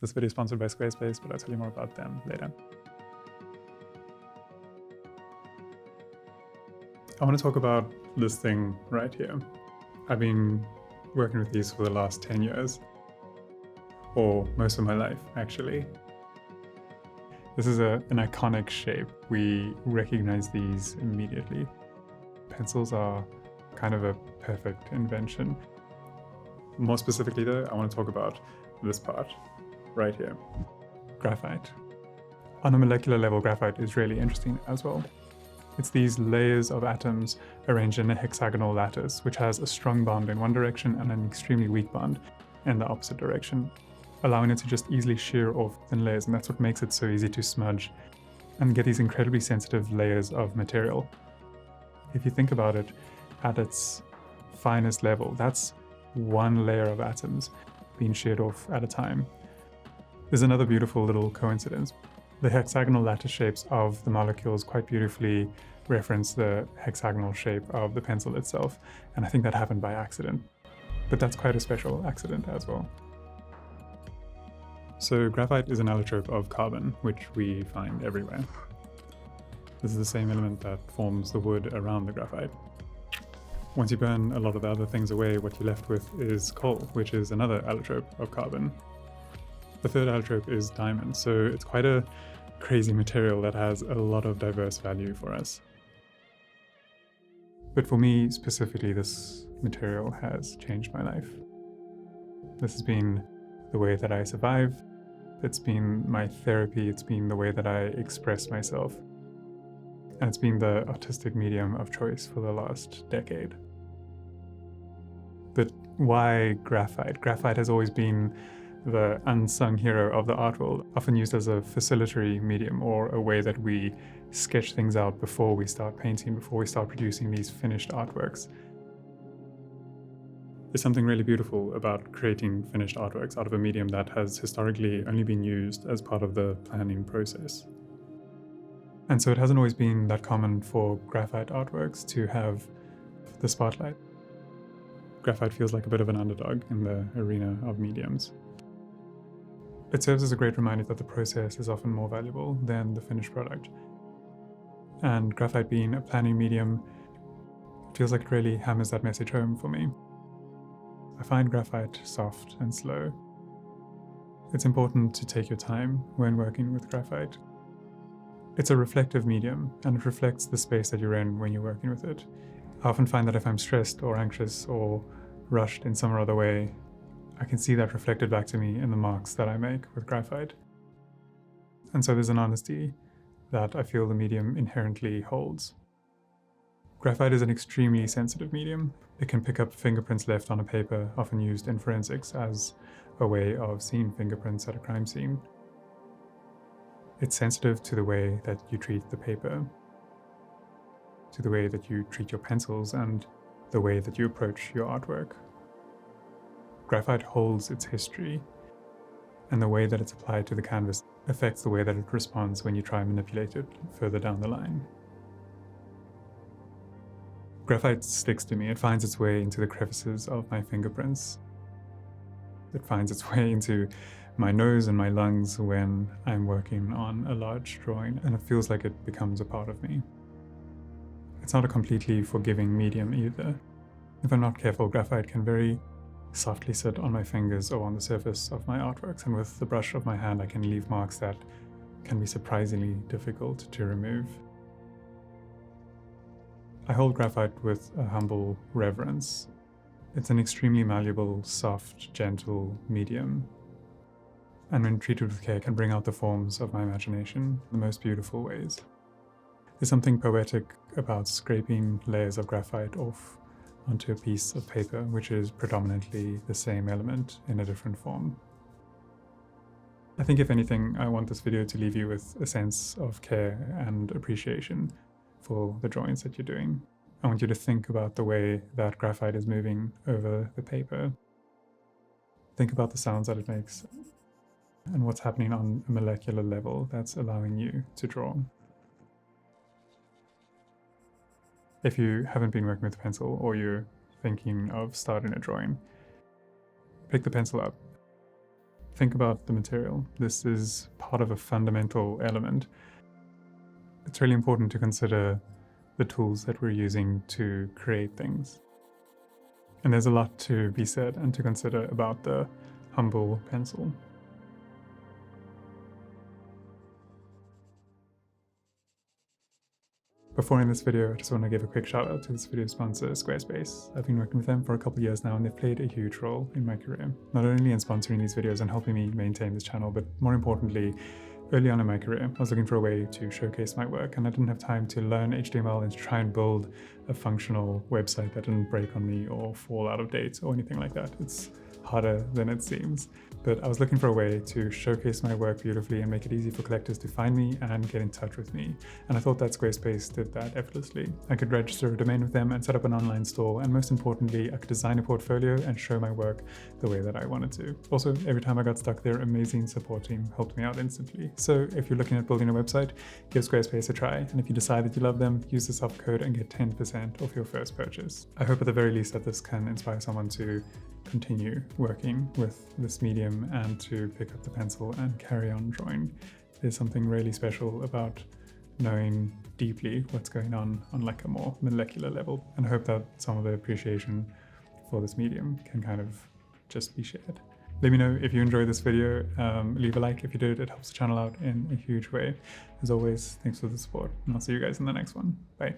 This video is sponsored by Squarespace, but I'll tell you more about them later. I want to talk about this thing right here. I've been working with these for the last 10 years, or most of my life, actually. This is an iconic shape. We recognize these immediately. Pencils are kind of a perfect invention. More specifically though, I want to talk about this part right here, graphite. On a molecular level, graphite is really interesting as well. It's these layers of atoms arranged in a hexagonal lattice, which has a strong bond in one direction and an extremely weak bond in the opposite direction, allowing it to just easily shear off thin layers, and that's what makes it so easy to smudge and get these incredibly sensitive layers of material. If you think about it, at its finest level, that's one layer of atoms being sheared off at a time. There's another beautiful little coincidence. The hexagonal lattice shapes of the molecules quite beautifully reference the hexagonal shape of the pencil itself, and I think that happened by accident. But that's quite a special accident as well. So graphite is an allotrope of carbon, which we find everywhere. This is the same element that forms the wood around the graphite. Once you burn a lot of the other things away, what you're left with is coal, which is another allotrope of carbon. The third allotrope is diamond, so it's quite a crazy material that has a lot of diverse value for us. But for me specifically, this material has changed my life. This has been the way that I survive. It's been my therapy. It's been the way that I express myself. And it's been the artistic medium of choice for the last decade. But why graphite? Graphite has always been the unsung hero of the art world, often used as a facilitatory medium or a way that we sketch things out before we start painting, before we start producing these finished artworks. There's something really beautiful about creating finished artworks out of a medium that has historically only been used as part of the planning process. And so it hasn't always been that common for graphite artworks to have the spotlight. Graphite feels like a bit of an underdog in the arena of mediums. It serves as a great reminder that the process is often more valuable than the finished product. And graphite being a planning medium feels like it really hammers that message home for me. I find graphite soft and slow. It's important to take your time when working with graphite. It's a reflective medium, and it reflects the space that you're in when you're working with it. I often find that if I'm stressed or anxious or rushed in some or other way, I can see that reflected back to me in the marks that I make with graphite. And so there's an honesty that I feel the medium inherently holds. Graphite is an extremely sensitive medium. It can pick up fingerprints left on a paper, often used in forensics as a way of seeing fingerprints at a crime scene. It's sensitive to the way that you treat the paper, to the way that you treat your pencils, and the way that you approach your artwork. Graphite holds its history, and the way that it's applied to the canvas affects the way that it responds when you try and manipulate it further down the line. Graphite sticks to me. It finds its way into the crevices of my fingerprints. It finds its way into my nose and my lungs when I'm working on a large drawing, and it feels like it becomes a part of me. It's not a completely forgiving medium either. If I'm not careful, graphite can very softly sit on my fingers or on the surface of my artworks, and with the brush of my hand I can leave marks that can be surprisingly difficult to remove. I hold graphite with a humble reverence. It's an extremely malleable, soft, gentle medium, and when treated with care can bring out the forms of my imagination in the most beautiful ways. There's something poetic about scraping layers of graphite off onto a piece of paper, which is predominantly the same element in a different form. I think if anything, I want this video to leave you with a sense of care and appreciation for the drawings that you're doing. I want you to think about the way that graphite is moving over the paper. Think about the sounds that it makes and what's happening on a molecular level that's allowing you to draw. If you haven't been working with a pencil or you're thinking of starting a drawing, pick the pencil up. Think about the material. This is part of a fundamental element. It's really important to consider the tools that we're using to create things. And there's a lot to be said and to consider about the humble pencil. Before in this video, I just want to give a quick shout out to this video sponsor, Squarespace. I've been working with them for a couple of years now, and they've played a huge role in my career. Not only in sponsoring these videos and helping me maintain this channel, but more importantly, early on in my career, I was looking for a way to showcase my work, and I didn't have time to learn HTML and to try and build a functional website that didn't break on me or fall out of date or anything like that. It's harder than it seems. But I was looking for a way to showcase my work beautifully and make it easy for collectors to find me and get in touch with me. And I thought that Squarespace did that effortlessly. I could register a domain with them and set up an online store, and most importantly, I could design a portfolio and show my work the way that I wanted to. Also, every time I got stuck, their amazing support team helped me out instantly. So if you're looking at building a website, give Squarespace a try. And if you decide that you love them, use the soft code and get 10% off your first purchase. I hope at the very least that this can inspire someone to continue working with this medium and to pick up the pencil and carry on drawing. There's something really special about knowing deeply what's going on like a more molecular level. And I hope that some of the appreciation for this medium can kind of just be shared. Let me know if you enjoyed this video. Leave a like if you did. It helps the channel out in a huge way. As always, thanks for the support, and I'll see you guys in the next one. Bye.